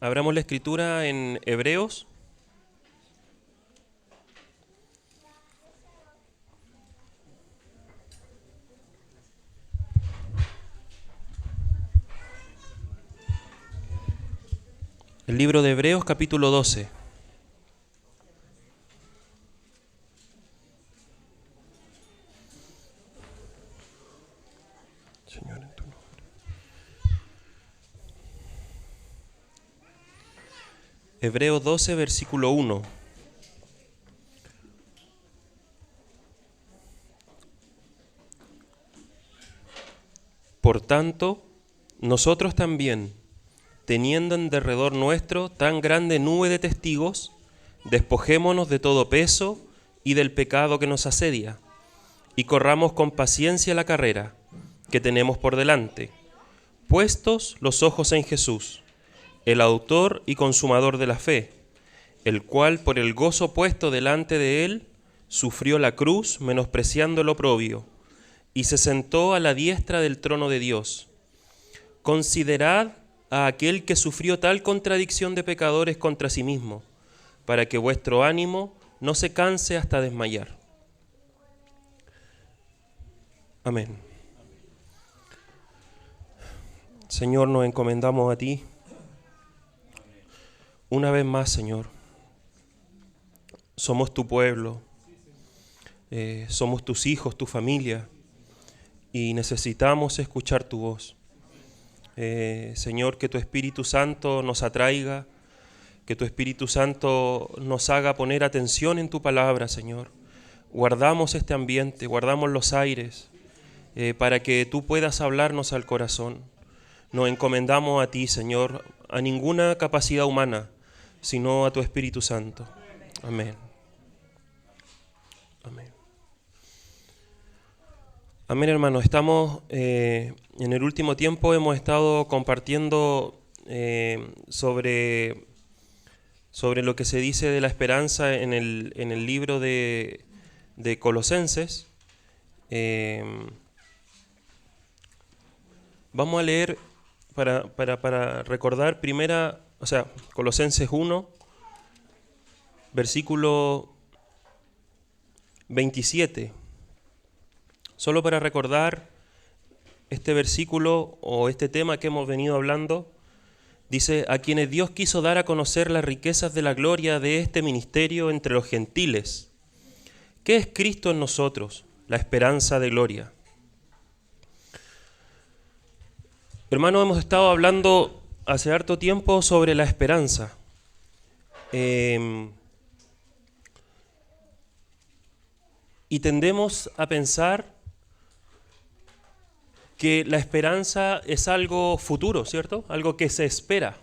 Abramos la escritura en Hebreos. El libro de Hebreos, capítulo 12. Señor, en tu nombre. Hebreos 12, versículo 1. Por tanto, nosotros también, teniendo en derredor nuestro tan grande nube de testigos, despojémonos de todo peso y del pecado que nos asedia, y corramos con paciencia la carrera que tenemos por delante, puestos los ojos en Jesús, el autor y consumador de la fe, el cual por el gozo puesto delante de él, sufrió la cruz, menospreciando el oprobio, y se sentó a la diestra del trono de Dios. Considerad a aquel que sufrió tal contradicción de pecadores contra sí mismo, para que vuestro ánimo no se canse hasta desmayar. Amén. Señor, nos encomendamos a ti. Una vez más, Señor, somos tu pueblo, somos tus hijos, tu familia, y necesitamos escuchar tu voz. Señor, que tu Espíritu Santo nos atraiga, que tu Espíritu Santo nos haga poner atención en tu palabra, Señor. Guardamos este ambiente, guardamos los aires, para que tú puedas hablarnos al corazón. Nos encomendamos a ti, Señor, a ninguna capacidad humana, sino a tu Espíritu Santo. Amén. Amén. Amén, hermanos. Estamos en el último tiempo, hemos estado compartiendo sobre lo que se dice de la esperanza en el libro de Colosenses. Vamos a leer para recordar Colosenses 1, versículo 27. Solo para recordar este versículo o este tema que hemos venido hablando, dice: a quienes Dios quiso dar a conocer las riquezas de la gloria de este ministerio entre los gentiles. ¿Qué es Cristo en nosotros? La esperanza de gloria. Hermanos, hemos estado hablando hace harto tiempo sobre la esperanza. Y tendemos a pensar que la esperanza es algo futuro, ¿cierto? Algo que se espera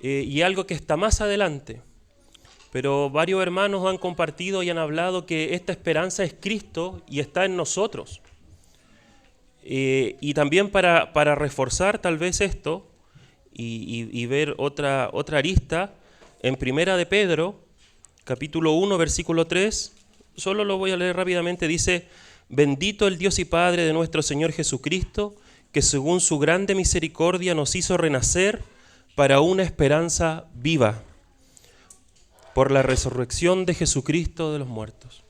y algo que está más adelante. Pero varios hermanos han compartido y han hablado que esta esperanza es Cristo y está en nosotros. Y también para reforzar tal vez esto y ver otra arista, en Primera de Pedro, capítulo 1, versículo 3, solo lo voy a leer rápidamente, dice: bendito el Dios y Padre de nuestro Señor Jesucristo, que según su grande misericordia nos hizo renacer para una esperanza viva, por la resurrección de Jesucristo de los muertos.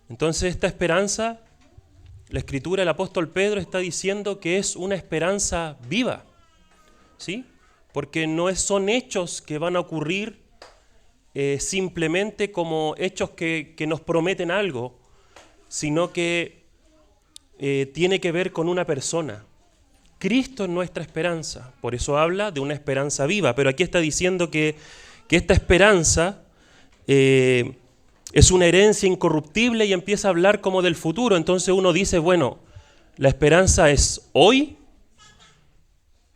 Entonces esta esperanza, la Escritura, el apóstol Pedro está diciendo que es una esperanza viva, ¿sí? Porque no son hechos que van a ocurrir simplemente como hechos que nos prometen algo, sino que tiene que ver con una persona. Cristo es nuestra esperanza, por eso habla de una esperanza viva, pero aquí está diciendo que esta esperanza es una herencia incorruptible y empieza a hablar como del futuro. Entonces uno dice, bueno, ¿la esperanza es hoy?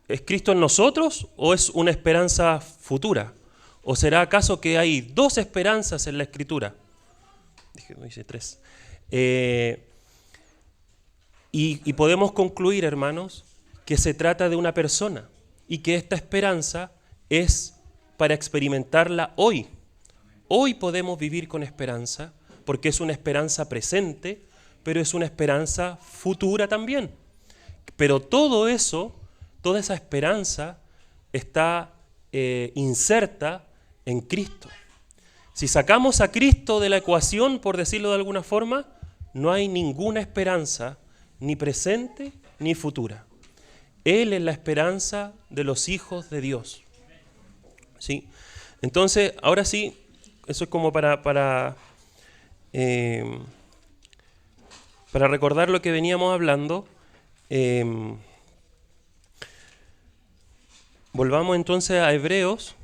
¿Es Cristo en nosotros o es una esperanza futura? ¿O será acaso que hay dos esperanzas en la Escritura? Dice tres. Y podemos concluir, hermanos, que se trata de una persona y que esta esperanza es para experimentarla hoy. Hoy podemos vivir con esperanza porque es una esperanza presente, pero es una esperanza futura también. Pero todo eso, toda esa esperanza está inserta en Cristo. Si sacamos a Cristo de la ecuación, por decirlo de alguna forma, no hay ninguna esperanza, ni presente ni futura. Él es la esperanza de los hijos de Dios. ¿Sí? Entonces, ahora sí, eso es como para recordar lo que veníamos hablando. Volvamos entonces a Hebreos.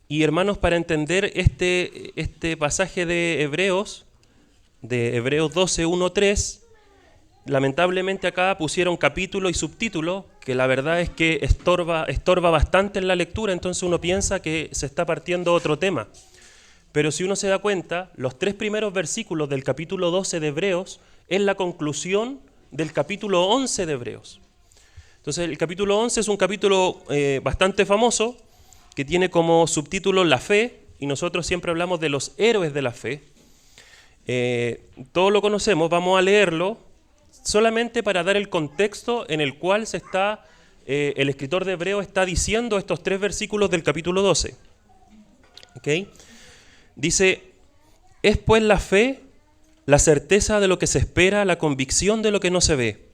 Y hermanos, para entender este pasaje de Hebreos 12, 1, 3, lamentablemente acá pusieron capítulo y subtítulo, que la verdad es que estorba bastante en la lectura, entonces uno piensa que se está partiendo otro tema. Pero si uno se da cuenta, los 3 primeros versículos del capítulo 12 de Hebreos es la conclusión del capítulo 11 de Hebreos. Entonces el capítulo 11 es un capítulo bastante famoso, que tiene como subtítulo la fe, y nosotros siempre hablamos de los héroes de la fe. Todos lo conocemos, vamos a leerlo solamente para dar el contexto en el cual el escritor de Hebreos está diciendo estos 3 versículos del capítulo 12. ¿Okay? Dice, es pues la fe, la certeza de lo que se espera, la convicción de lo que no se ve,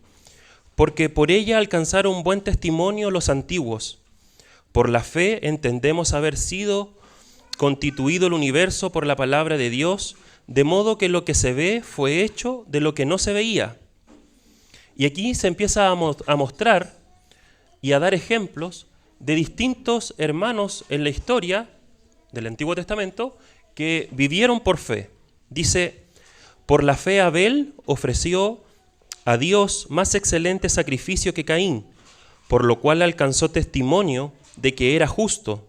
porque por ella alcanzaron buen testimonio los antiguos. Por la fe entendemos haber sido constituido el universo por la palabra de Dios, de modo que lo que se ve fue hecho de lo que no se veía. Y aquí se empieza a mostrar y a dar ejemplos de distintos hermanos en la historia del Antiguo Testamento que vivieron por fe. Dice, por la fe Abel ofreció a Dios más excelente sacrificio que Caín, por lo cual alcanzó testimonio de que era justo,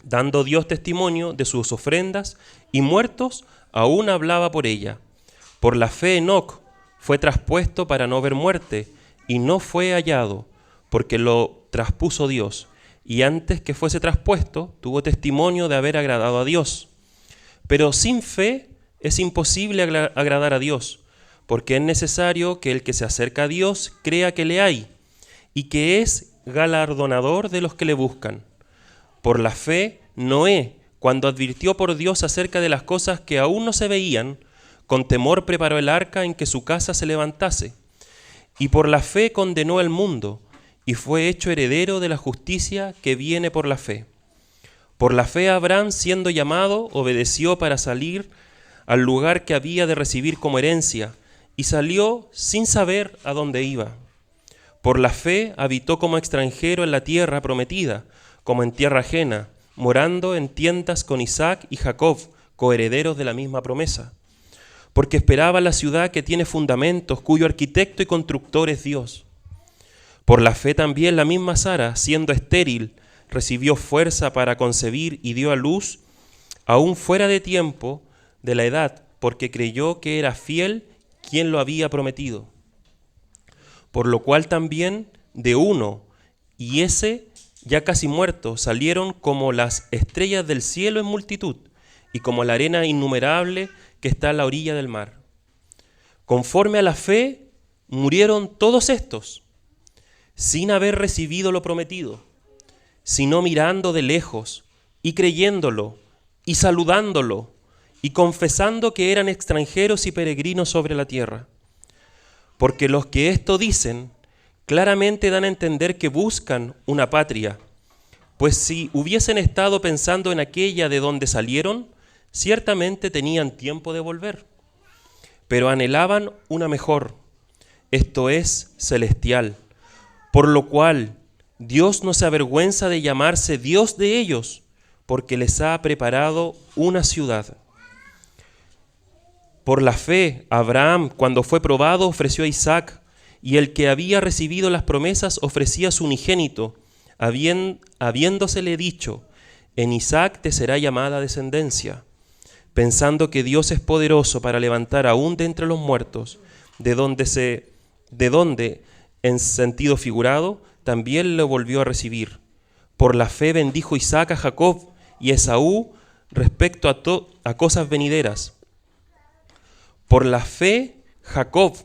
dando Dios testimonio de sus ofrendas, y muertos aún hablaba por ella. Por la fe Enoc fue traspuesto para no ver muerte, y no fue hallado, porque lo traspuso Dios, y antes que fuese traspuesto, tuvo testimonio de haber agradado a Dios. Pero sin fe es imposible agradar a Dios, porque es necesario que el que se acerca a Dios crea que le hay, y que es galardonador de los que le buscan. Por la fe, Noé, cuando advirtió por Dios acerca de las cosas que aún no se veían, con temor preparó el arca en que su casa se levantase. Y por la fe condenó al mundo, y fue hecho heredero de la justicia que viene por la fe. Por la fe Abraham, siendo llamado, obedeció para salir al lugar que había de recibir como herencia, y salió sin saber a dónde iba. Por la fe habitó como extranjero en la tierra prometida, como en tierra ajena, morando en tiendas con Isaac y Jacob, coherederos de la misma promesa. Porque esperaba la ciudad que tiene fundamentos, cuyo arquitecto y constructor es Dios. Por la fe también la misma Sara, siendo estéril, recibió fuerza para concebir y dio a luz, aún fuera de tiempo de la edad, porque creyó que era fiel quien lo había prometido. Por lo cual también de uno, y ese ya casi muerto, salieron como las estrellas del cielo en multitud, y como la arena innumerable que está a la orilla del mar. Conforme a la fe, murieron todos estos, sin haber recibido lo prometido, sino mirando de lejos, y creyéndolo, y saludándolo, y confesando que eran extranjeros y peregrinos sobre la tierra. Porque los que esto dicen, claramente dan a entender que buscan una patria, pues si hubiesen estado pensando en aquella de donde salieron, ciertamente tenían tiempo de volver. Pero anhelaban una mejor, esto es, celestial, por lo cual Dios no se avergüenza de llamarse Dios de ellos, porque les ha preparado una ciudad. Por la fe, Abraham, cuando fue probado, ofreció a Isaac, y el que había recibido las promesas ofrecía a su unigénito, habiéndosele dicho, en Isaac te será llamada descendencia, pensando que Dios es poderoso para levantar aún de entre los muertos, de donde, en sentido figurado, también lo volvió a recibir. Por la fe bendijo Isaac a Jacob y Esaú respecto a cosas venideras. Por la fe, Jacob,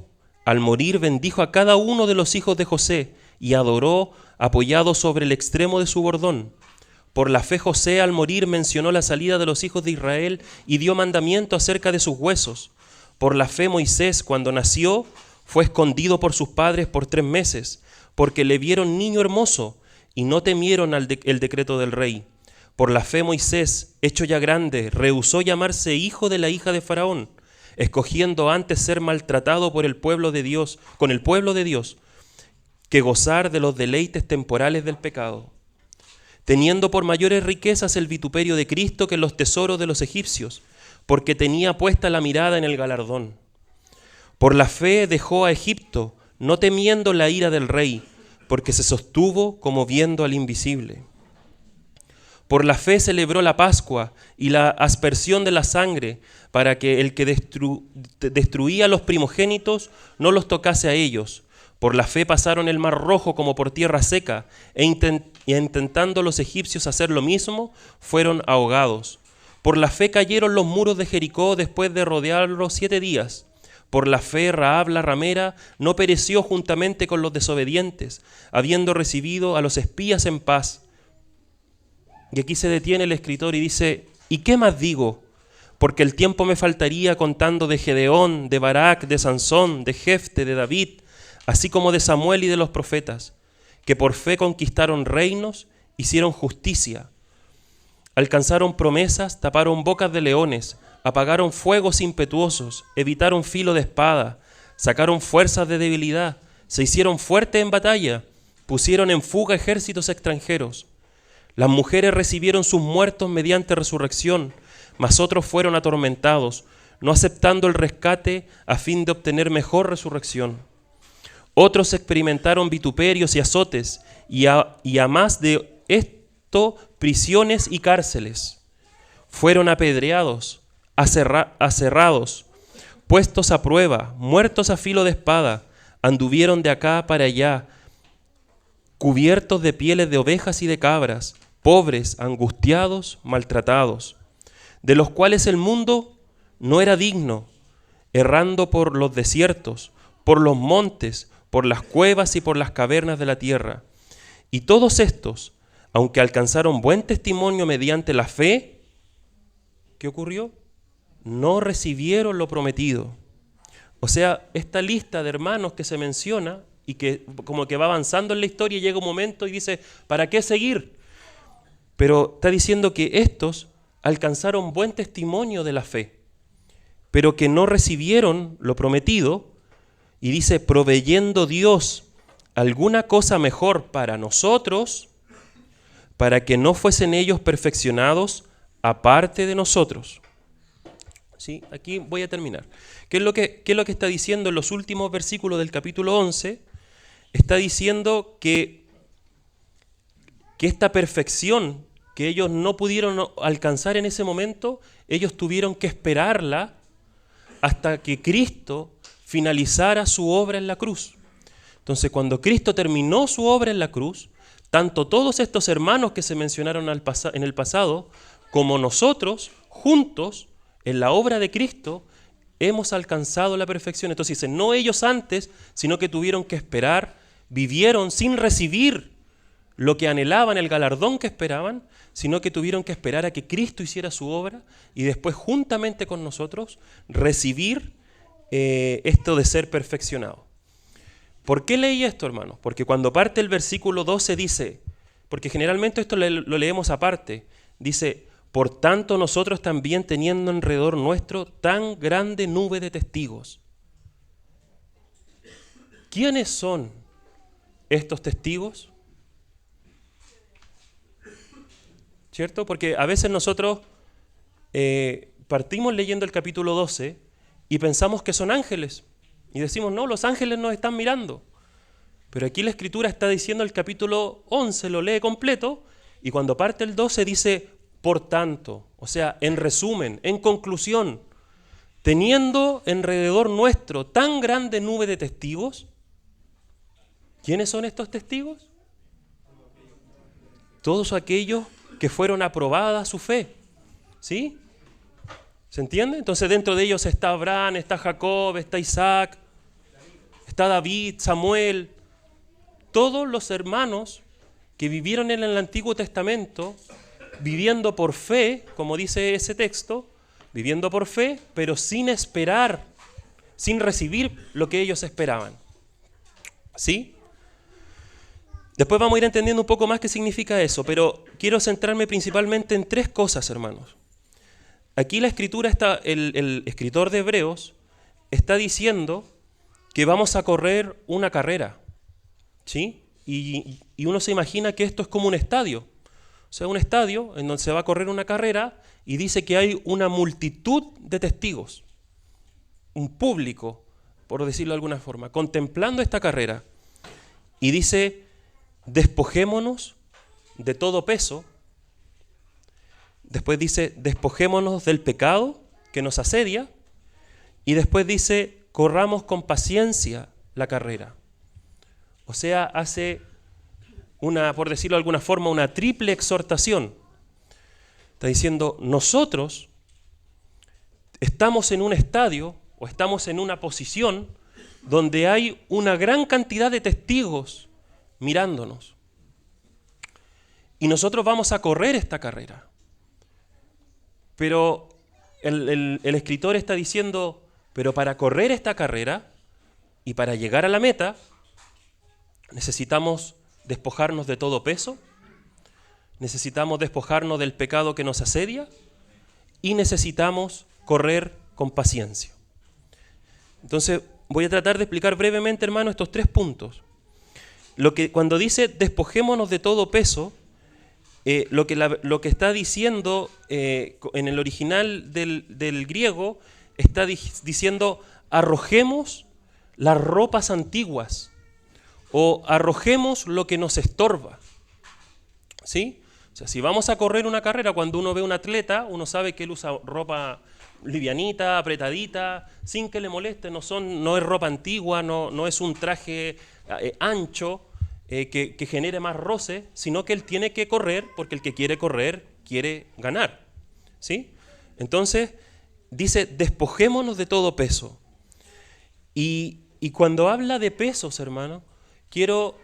al morir, bendijo a cada uno de los hijos de José y adoró apoyado sobre el extremo de su bordón. Por la fe José al morir mencionó la salida de los hijos de Israel y dio mandamiento acerca de sus huesos. Por la fe Moisés, cuando nació, fue escondido por sus padres por 3 meses, porque le vieron niño hermoso y no temieron el decreto del rey. Por la fe Moisés, hecho ya grande, rehusó llamarse hijo de la hija de Faraón, escogiendo antes ser maltratado por el pueblo de Dios, con el pueblo de Dios, que gozar de los deleites temporales del pecado, teniendo por mayores riquezas el vituperio de Cristo que los tesoros de los egipcios, porque tenía puesta la mirada en el galardón. Por la fe dejó a Egipto, no temiendo la ira del rey, porque se sostuvo como viendo al invisible. Por la fe celebró la Pascua y la aspersión de la sangre, para que el que destruía a los primogénitos no los tocase a ellos. Por la fe pasaron el mar rojo como por tierra seca, e intentando los egipcios hacer lo mismo, fueron ahogados. Por la fe cayeron los muros de Jericó después de rodearlos 7 días. Por la fe Rahab la ramera no pereció juntamente con los desobedientes, habiendo recibido a los espías en paz. Y aquí se detiene el escritor y dice, ¿y qué más digo? Porque el tiempo me faltaría contando de Gedeón, de Barak, de Sansón, de Jefte, de David, así como de Samuel y de los profetas, que por fe conquistaron reinos, hicieron justicia, alcanzaron promesas, taparon bocas de leones, apagaron fuegos impetuosos, evitaron filo de espada, sacaron fuerzas de debilidad, se hicieron fuertes en batalla, pusieron en fuga ejércitos extranjeros. Las mujeres recibieron sus muertos mediante resurrección, mas otros fueron atormentados, no aceptando el rescate a fin de obtener mejor resurrección. Otros experimentaron vituperios y azotes, y a más de esto, prisiones y cárceles. Fueron apedreados, aserrados, puestos a prueba, muertos a filo de espada, anduvieron de acá para allá, cubiertos de pieles de ovejas y de cabras, pobres, angustiados, maltratados, de los cuales el mundo no era digno, errando por los desiertos, por los montes, por las cuevas y por las cavernas de la tierra. Y todos estos, aunque alcanzaron buen testimonio mediante la fe, ¿qué ocurrió? No recibieron lo prometido. O sea, esta lista de hermanos que se menciona y que como que va avanzando en la historia y llega un momento y dice, ¿para qué seguir? Pero está diciendo que estos alcanzaron buen testimonio de la fe, pero que no recibieron lo prometido. Y dice, proveyendo Dios alguna cosa mejor para nosotros, para que no fuesen ellos perfeccionados aparte de nosotros. ¿Sí? Aquí voy a terminar. ¿Qué es lo que está diciendo en los últimos versículos del capítulo 11? Está diciendo que esta perfección que ellos no pudieron alcanzar en ese momento, ellos tuvieron que esperarla hasta que Cristo finalizara su obra en la cruz. Entonces, cuando Cristo terminó su obra en la cruz, tanto todos estos hermanos que se mencionaron en el pasado, como nosotros, juntos, en la obra de Cristo, hemos alcanzado la perfección. Entonces dice, no ellos antes, sino que tuvieron que esperar, vivieron sin recibir lo que anhelaban, el galardón que esperaban, sino que tuvieron que esperar a que Cristo hiciera su obra y después, juntamente con nosotros, recibir esto de ser perfeccionado. ¿Por qué leí esto, hermanos? Porque cuando parte el versículo 12 dice, porque generalmente esto lo leemos aparte, dice, por tanto nosotros también teniendo alrededor nuestro tan grande nube de testigos. ¿Quiénes son estos testigos? ¿Cierto? Porque a veces nosotros partimos leyendo el capítulo 12 y pensamos que son ángeles. Y decimos, no, los ángeles nos están mirando. Pero aquí la Escritura está diciendo el capítulo 11, lo lee completo, y cuando parte el 12 dice, por tanto, o sea, en resumen, en conclusión, teniendo alrededor nuestro tan grande nube de testigos. ¿Quiénes son estos testigos? Todos aquellos que fueron aprobada su fe. ¿Sí? ¿Se entiende? Entonces dentro de ellos está Abraham, está Jacob, está Isaac, está David, Samuel. Todos los hermanos que vivieron en el Antiguo Testamento, viviendo por fe, como dice ese texto, viviendo por fe, pero sin esperar, sin recibir lo que ellos esperaban. ¿Sí? Después vamos a ir entendiendo un poco más qué significa eso, pero quiero centrarme principalmente en tres cosas, hermanos. Aquí la escritura el escritor de Hebreos está diciendo que vamos a correr una carrera, ¿sí? Y uno se imagina que esto es como un estadio. O sea, un estadio en donde se va a correr una carrera y dice que hay una multitud de testigos, un público, por decirlo de alguna forma, contemplando esta carrera. Y dice, despojémonos de todo peso. Después dice, despojémonos del pecado que nos asedia. Y después dice, corramos con paciencia la carrera. O sea, hace por decirlo de alguna forma, una triple exhortación. Está diciendo, nosotros estamos en un estadio o estamos en una posición donde hay una gran cantidad de testigos mirándonos. Y nosotros vamos a correr esta carrera. Pero el escritor está diciendo, pero para correr esta carrera y para llegar a la meta, necesitamos despojarnos de todo peso, necesitamos despojarnos del pecado que nos asedia y necesitamos correr con paciencia. Entonces, voy a tratar de explicar brevemente, hermano, estos tres puntos. Cuando dice despojémonos de todo peso, lo que está diciendo en el original del griego, está diciendo arrojemos las ropas antiguas o arrojemos lo que nos estorba. ¿Sí? O sea, si vamos a correr una carrera, cuando uno ve a un atleta, uno sabe que él usa ropa livianita, apretadita, sin que le moleste, no es ropa antigua, no es un traje ancho que genere más roce, sino que él tiene que correr porque el que quiere correr quiere ganar. ¿Sí? Entonces, dice, despojémonos de todo peso. Y cuando habla de pesos, hermano, quiero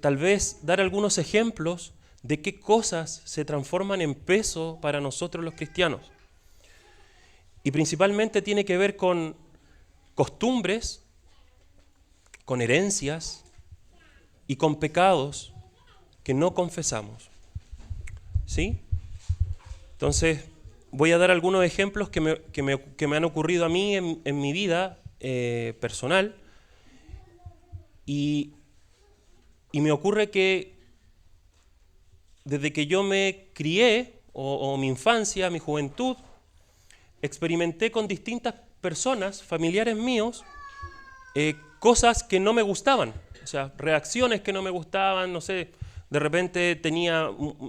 tal vez dar algunos ejemplos de qué cosas se transforman en peso para nosotros los cristianos. Y principalmente tiene que ver con costumbres, con herencias y con pecados que no confesamos. ¿Sí? Entonces, voy a dar algunos ejemplos que me han ocurrido a mí en mi vida personal. Y me ocurre que desde que yo me crié, o mi infancia, mi juventud, experimenté con distintas personas, familiares míos, cosas que no me gustaban, o sea, reacciones que no me gustaban, no sé, de repente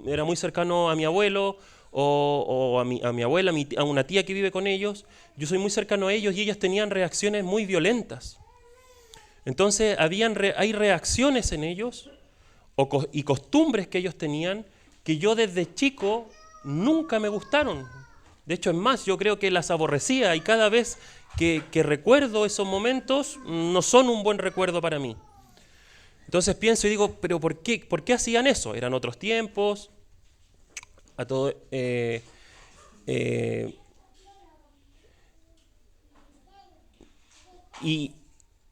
era muy cercano a mi abuelo, o a mi abuela, a una tía que vive con ellos, yo soy muy cercano a ellos y ellas tenían reacciones muy violentas. Entonces hay reacciones en ellos y costumbres que ellos tenían que yo desde chico nunca me gustaron. De hecho, es más, yo creo que las aborrecía y cada vez que recuerdo esos momentos no son un buen recuerdo para mí. Entonces pienso y digo, ¿pero por qué hacían eso? Eran otros tiempos,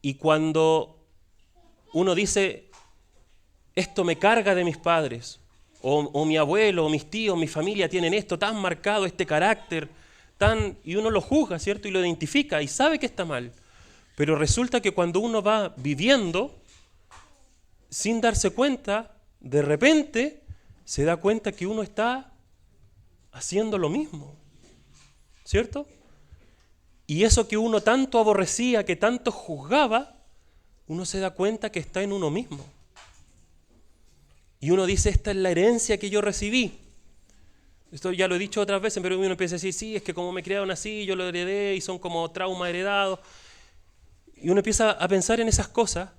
y cuando uno dice, esto me carga de mis padres, o mi abuelo, o mis tíos, mi familia tienen esto tan marcado, este carácter, y uno lo juzga, ¿cierto? Y lo identifica y sabe que está mal. Pero resulta que cuando uno va viviendo, sin darse cuenta, de repente se da cuenta que uno está haciendo lo mismo, ¿cierto? Y eso que uno tanto aborrecía, que tanto juzgaba, uno se da cuenta que está en uno mismo. Y uno dice, esta es la herencia que yo recibí. Esto ya lo he dicho otras veces, pero uno empieza a decir, sí, es que como me criaron así, yo lo heredé y son como traumas heredados. Y uno empieza a pensar en esas cosas.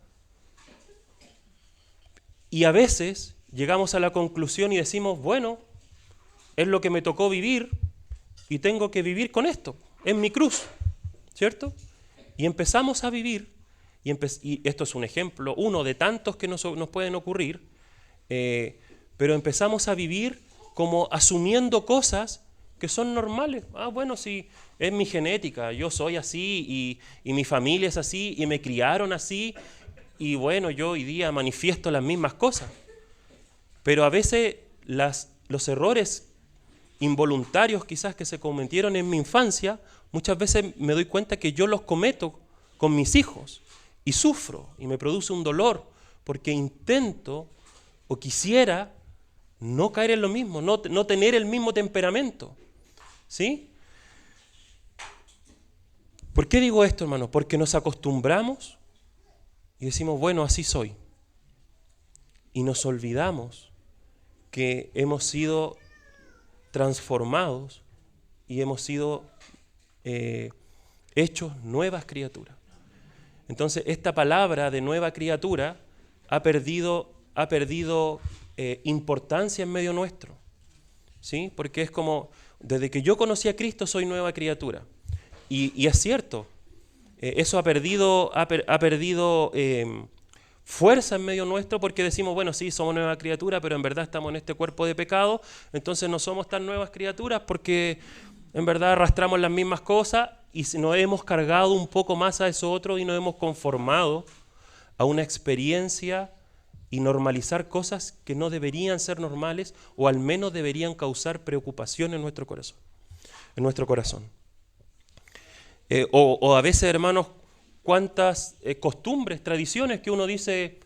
Y a veces llegamos a la conclusión y decimos, bueno, es lo que me tocó vivir y tengo que vivir con esto. Es mi cruz, ¿cierto? Y empezamos a vivir y esto es un ejemplo, uno de tantos que nos pueden ocurrir, pero empezamos a vivir como asumiendo cosas que son normales. Bueno, sí, es mi genética, yo soy así y mi familia es así y me criaron así y bueno, yo hoy día manifiesto las mismas cosas. Pero a veces los errores involuntarios quizás que se cometieron en mi infancia, muchas veces me doy cuenta que yo los cometo con mis hijos y sufro y me produce un dolor porque intento o quisiera no caer en lo mismo, no tener el mismo temperamento. ¿Sí? ¿Por qué digo esto, hermano? Porque nos acostumbramos y decimos, bueno, así soy. Y nos olvidamos que hemos sido transformados y hemos sido hechos nuevas criaturas. Entonces, esta palabra de nueva criatura ha perdido importancia en medio nuestro. ¿Sí? Porque es como, desde que yo conocí a Cristo soy nueva criatura. Y es cierto, eso ha perdido fuerza en medio nuestro porque decimos, bueno, sí, somos nueva criatura, pero en verdad estamos en este cuerpo de pecado, entonces no somos tan nuevas criaturas porque en verdad arrastramos las mismas cosas y nos hemos cargado un poco más a eso otro y nos hemos conformado a una experiencia y normalizar cosas que no deberían ser normales o al menos deberían causar preocupación en nuestro corazón. O a veces, hermanos, cuántas costumbres, tradiciones que uno dice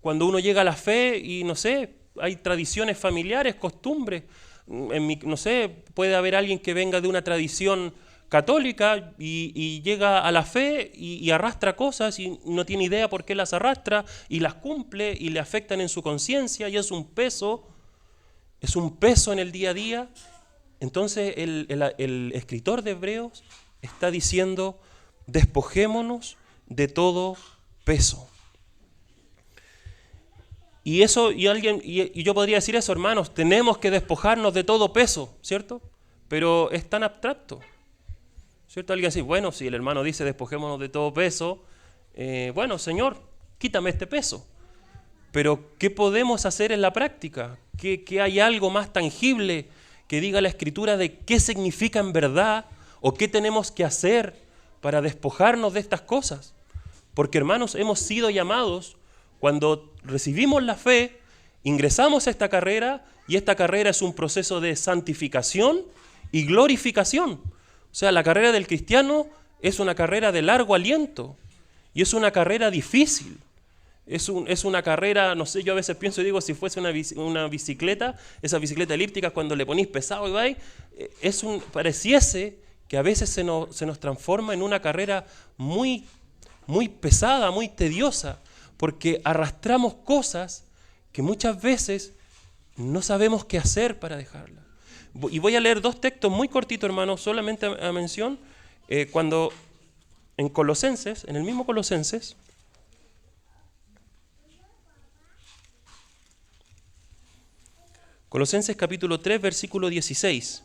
cuando uno llega a la fe y no sé, hay tradiciones familiares, costumbres. No sé, puede haber alguien que venga de una tradición católica y llega a la fe y arrastra cosas y no tiene idea por qué las arrastra y las cumple y le afectan en su conciencia y es un peso en el día a día. Entonces el escritor de Hebreos está diciendo, despojémonos de todo peso. Y yo podría decir eso, hermanos, tenemos que despojarnos de todo peso, ¿cierto? Pero es tan abstracto, ¿cierto? Alguien dice, bueno, si el hermano dice despojémonos de todo peso, bueno, Señor, quítame este peso. Pero ¿qué podemos hacer en la práctica? ¿Qué hay algo más tangible que diga la Escritura de qué significa en verdad o qué tenemos que hacer para despojarnos de estas cosas? Porque, hermanos, hemos sido llamados, cuando recibimos la fe, ingresamos a esta carrera y esta carrera es un proceso de santificación y glorificación. O sea, la carrera del cristiano es una carrera de largo aliento y es una carrera difícil. Es una carrera, no sé, yo a veces pienso y digo, si fuese una bicicleta, esa bicicleta elíptica cuando le ponís pesado y vais, pareciese que a veces se nos transforma en una carrera muy, muy pesada, muy tediosa, porque arrastramos cosas que muchas veces no sabemos qué hacer para dejarlas. Y voy a leer 2 textos muy cortitos, hermanos, solamente a mención, cuando en Colosenses, en el mismo Colosenses, Colosenses capítulo 3, versículo 16.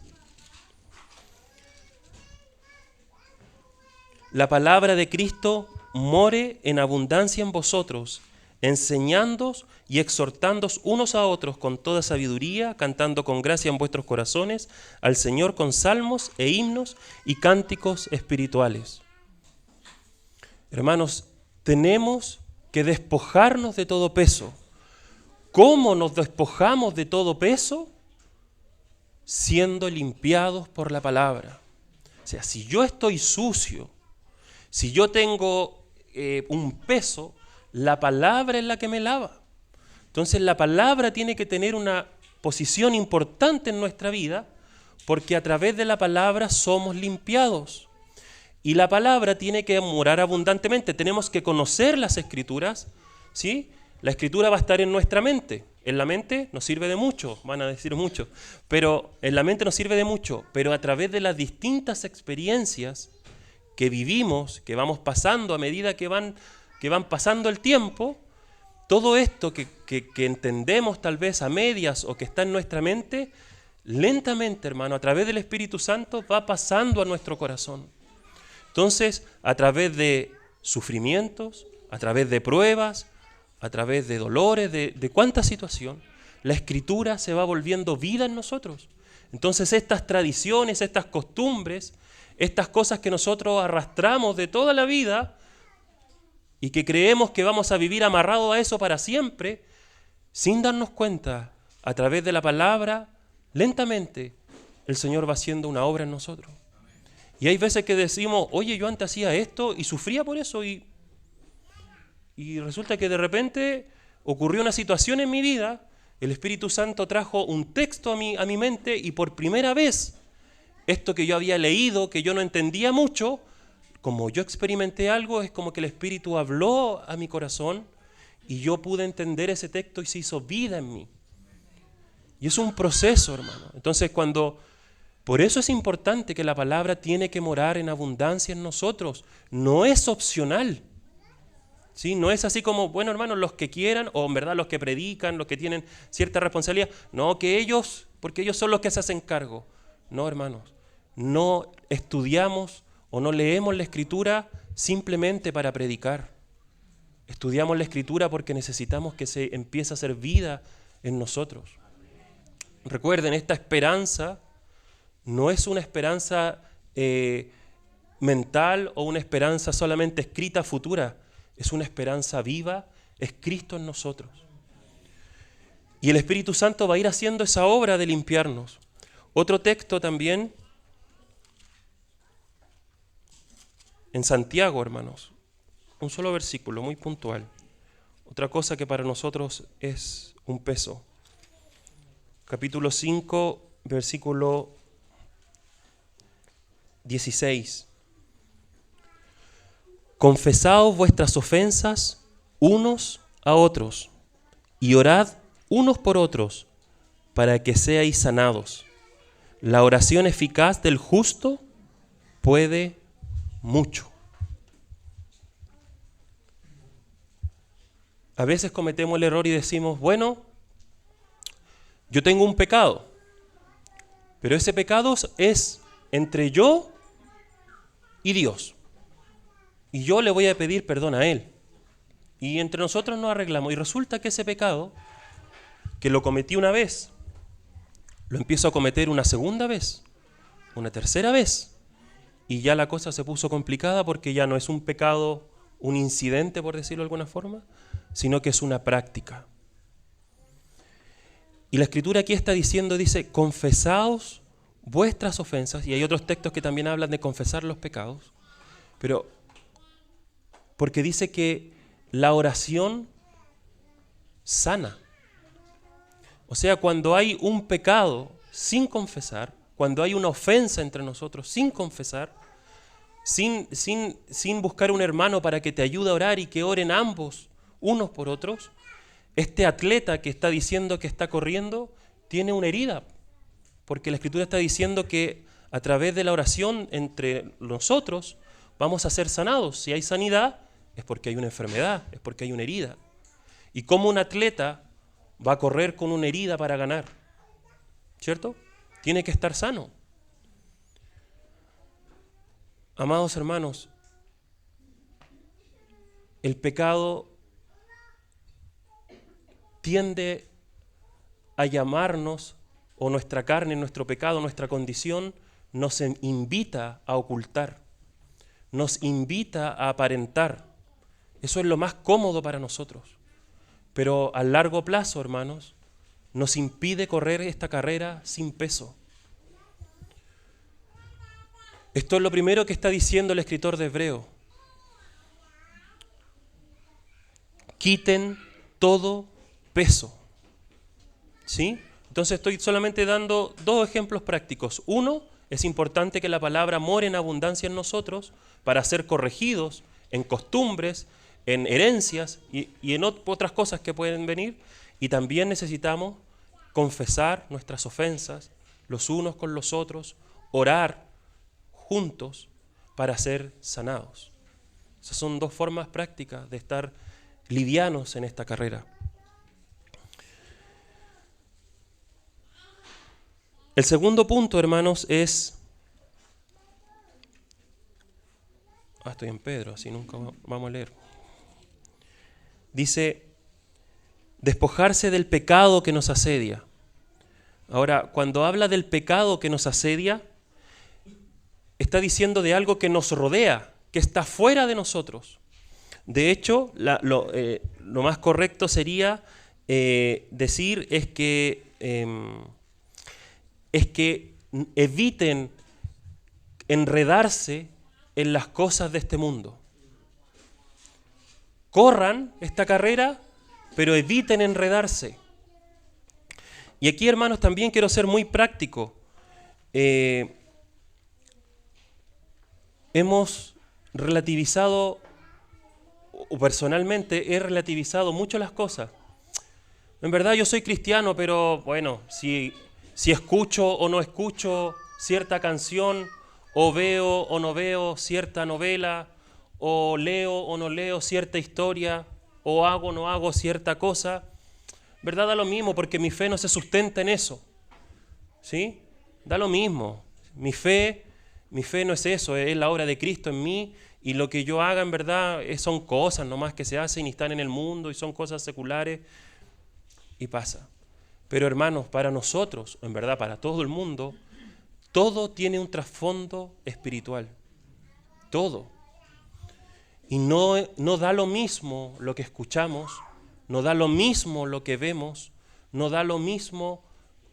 La palabra de Cristo more en abundancia en vosotros, enseñándoos y exhortándoos unos a otros con toda sabiduría, cantando con gracia en vuestros corazones al Señor con salmos e himnos y cánticos espirituales. Hermanos, tenemos que despojarnos de todo peso. ¿Cómo nos despojamos de todo peso? Siendo limpiados por la palabra. O sea, si yo estoy sucio, si yo tengo un peso, la palabra es la que me lava. Entonces la palabra tiene que tener una posición importante en nuestra vida porque a través de la palabra somos limpiados. Y la palabra tiene que morar abundantemente. Tenemos que conocer las Escrituras, ¿sí? La Escritura va a estar en nuestra mente. En la mente nos sirve de mucho, van a decir mucho, pero en la mente nos sirve de mucho, pero a través de las distintas experiencias que vivimos, que vamos pasando a medida que van pasando el tiempo, todo esto que entendemos tal vez a medias o que está en nuestra mente, lentamente, hermano, a través del Espíritu Santo va pasando a nuestro corazón. Entonces, a través de sufrimientos, a través de pruebas, a través de dolores, de cuánta situación, la Escritura se va volviendo vida en nosotros. Entonces estas tradiciones, estas costumbres, estas cosas que nosotros arrastramos de toda la vida y que creemos que vamos a vivir amarrados a eso para siempre, sin darnos cuenta, a través de la palabra, lentamente el Señor va haciendo una obra en nosotros. Y hay veces que decimos, oye, yo antes hacía esto y sufría por eso y resulta que de repente ocurrió una situación en mi vida, el Espíritu Santo trajo un texto a mi mente y por primera vez esto que yo había leído, que yo no entendía mucho, como yo experimenté algo, es como que el Espíritu habló a mi corazón y yo pude entender ese texto y se hizo vida en mí. Y es un proceso, hermano. Entonces por eso es importante que la palabra tiene que morar en abundancia en nosotros. No es opcional. ¿Sí? No es así como, bueno, hermanos, los que quieran, o en verdad los que predican, los que tienen cierta responsabilidad. No, que ellos, porque ellos son los que se hacen cargo. No, hermanos, no estudiamos o no leemos la Escritura simplemente para predicar. Estudiamos la Escritura porque necesitamos que se empiece a hacer vida en nosotros. Recuerden, esta esperanza no es una esperanza mental o una esperanza solamente escrita futura. Es una esperanza viva, es Cristo en nosotros. Y el Espíritu Santo va a ir haciendo esa obra de limpiarnos. Otro texto también, en Santiago, hermanos. Un solo versículo, muy puntual. Otra cosa que para nosotros es un peso. Capítulo 5, versículo 16. Confesaos vuestras ofensas unos a otros y orad unos por otros para que seáis sanados. La oración eficaz del justo puede mucho. A veces cometemos el error y decimos, bueno, yo tengo un pecado, pero ese pecado es entre yo y Dios. Y yo le voy a pedir perdón a Él. Y entre nosotros nos arreglamos. Y resulta que ese pecado, que lo cometí una vez, lo empiezo a cometer una segunda vez, una tercera vez. Y ya la cosa se puso complicada porque ya no es un pecado, un incidente, por decirlo de alguna forma, sino que es una práctica. Y la Escritura aquí está diciendo, dice, confesaos vuestras ofensas. Y hay otros textos que también hablan de confesar los pecados. Pero porque dice que la oración sana. O sea, cuando hay un pecado sin confesar, cuando hay una ofensa entre nosotros sin confesar, sin buscar un hermano para que te ayude a orar y que oren ambos unos por otros, este atleta que está diciendo que está corriendo tiene una herida, porque la Escritura está diciendo que a través de la oración entre nosotros vamos a ser sanados. Si hay sanidad, es porque hay una enfermedad, es porque hay una herida. ¿Y cómo un atleta va a correr con una herida para ganar? ¿Cierto? Tiene que estar sano. Amados hermanos, el pecado tiende a llamarnos, o nuestra carne, nuestro pecado, nuestra condición, nos invita a ocultar, nos invita a aparentar. Eso es lo más cómodo para nosotros. Pero a largo plazo, hermanos, nos impide correr esta carrera sin peso. Esto es lo primero que está diciendo el escritor de Hebreo. Quiten todo peso. ¿Sí? Entonces estoy solamente dando dos ejemplos prácticos. Uno, es importante que la palabra more en abundancia en nosotros para ser corregidos en costumbres, en herencias y en otras cosas que pueden venir. Y también necesitamos confesar nuestras ofensas los unos con los otros, orar juntos para ser sanados. Esas son dos formas prácticas de estar livianos en esta carrera. El segundo punto, hermanos, es... Estoy en Pedro, así nunca vamos a leer. Dice, despojarse del pecado que nos asedia. Ahora, cuando habla del pecado que nos asedia, está diciendo de algo que nos rodea, que está fuera de nosotros. De hecho, lo más correcto sería decir es que eviten enredarse en las cosas de este mundo. Corran esta carrera, pero eviten enredarse. Y aquí, hermanos, también quiero ser muy práctico. Hemos relativizado, o personalmente he relativizado mucho las cosas. En verdad yo soy cristiano, pero bueno, si escucho o no escucho cierta canción, o veo o no veo cierta novela, o leo o no leo cierta historia, o hago o no hago cierta cosa, ¿verdad? Da lo mismo, porque mi fe no se sustenta en eso, ¿sí? Da lo mismo. Mi fe no es eso, es la obra de Cristo en mí, y lo que yo haga en verdad son cosas nomás que se hacen y están en el mundo, y son cosas seculares, y pasa. Pero hermanos, para nosotros, en verdad para todo el mundo, todo tiene un trasfondo espiritual. Todo. Y no da lo mismo lo que escuchamos, no da lo mismo lo que vemos, no da lo mismo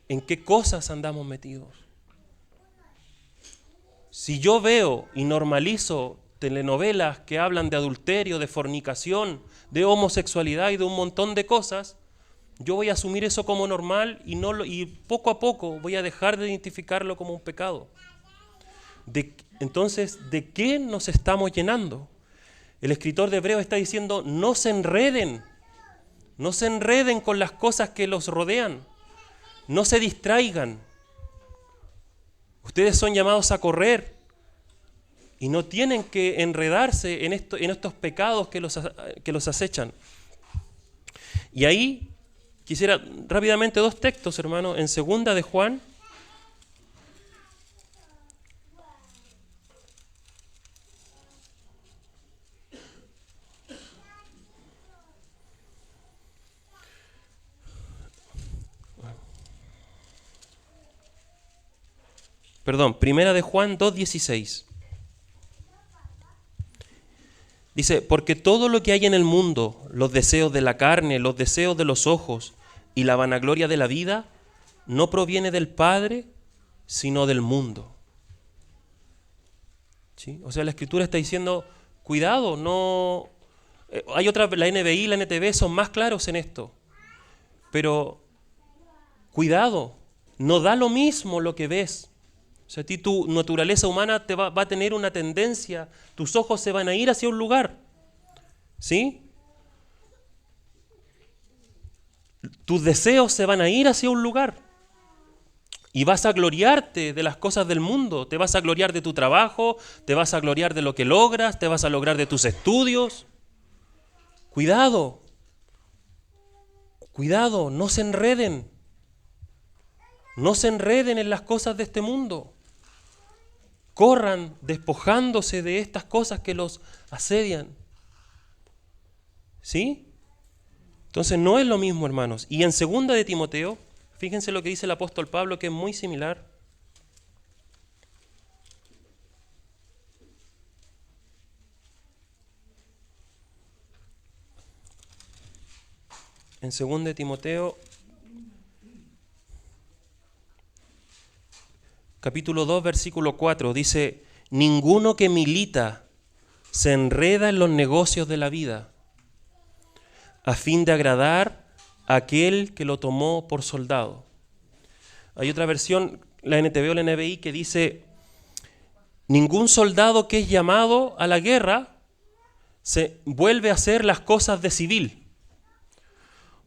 en qué cosas andamos metidos. Si yo veo y normalizo telenovelas que hablan de adulterio, de fornicación, de homosexualidad y de un montón de cosas, yo voy a asumir eso como normal y poco a poco voy a dejar de identificarlo como un pecado. Entonces, ¿de qué nos estamos llenando? El escritor de Hebreos está diciendo, no se enreden con las cosas que los rodean, no se distraigan. Ustedes son llamados a correr y no tienen que enredarse en estos pecados que los acechan. Y ahí quisiera rápidamente 2 textos, hermano, en 2 de Juan. Perdón, 1 de Juan 2:16. Dice, porque todo lo que hay en el mundo, los deseos de la carne, los deseos de los ojos y la vanagloria de la vida, no proviene del Padre, sino del mundo. ¿Sí? O sea, la Escritura está diciendo, cuidado, no... Hay otras, la NBI, la NTV son más claros en esto. Pero, cuidado, no da lo mismo lo que ves. O sea, a ti tu naturaleza humana va a tener una tendencia, tus ojos se van a ir hacia un lugar, ¿sí? Tus deseos se van a ir hacia un lugar y vas a gloriarte de las cosas del mundo, te vas a gloriar de tu trabajo, te vas a gloriar de lo que logras, te vas a lograr de tus estudios. Cuidado, no se enreden. No se enreden en las cosas de este mundo. Corran despojándose de estas cosas que los asedian. ¿Sí? Entonces no es lo mismo, hermanos. Y en 2 de Timoteo, fíjense lo que dice el apóstol Pablo, que es muy similar. En 2 de Timoteo, capítulo 2, versículo 4, dice, ninguno que milita se enreda en los negocios de la vida, a fin de agradar a aquel que lo tomó por soldado. Hay otra versión, la NTV o la NBI, que dice, ningún soldado que es llamado a la guerra se vuelve a hacer las cosas de civil.